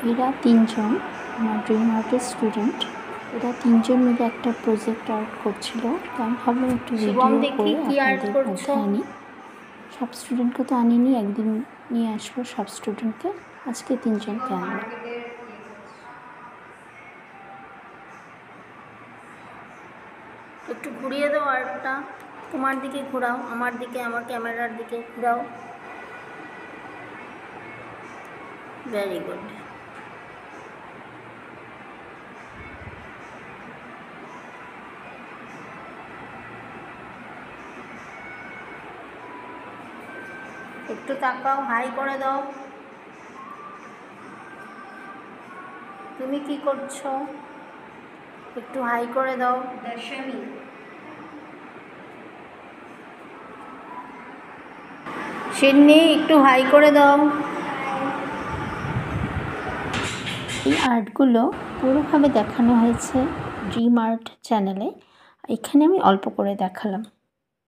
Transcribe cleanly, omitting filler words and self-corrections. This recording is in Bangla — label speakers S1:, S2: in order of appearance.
S1: এরা তিনজন আমার ড্রিম আর্টের স্টুডেন্ট। এরা তিনজন মিলে একটা প্রজেক্ট আর্ট করছিল। তো আমি ভাবলাম একটু ভিডিও করে আপনাদের মধ্যে আনি। সব স্টুডেন্টকে তো আনিনি, একদিন নিয়ে আসবো সব স্টুডেন্টকে। আজকে তিনজনকে আনলাম।
S2: একটু ঘুরিয়ে দাও, আর্টটা তোমার দিকে ঘোরাও, আমার দিকে, আমার ক্যামেরার দিকে ঘোরাও। Very good. একটু তাকাও, হাই করে দাও। তুমি কি করছো? একটু হাই করে দাও। দশমী শিন্নি, একটু হাই করে দাও।
S1: এই আর্টগুলো পুরোভাবে দেখানো হয়েছে ড্রিম আর্ট চ্যানেলে। এখানে আমি অল্প করে দেখালাম।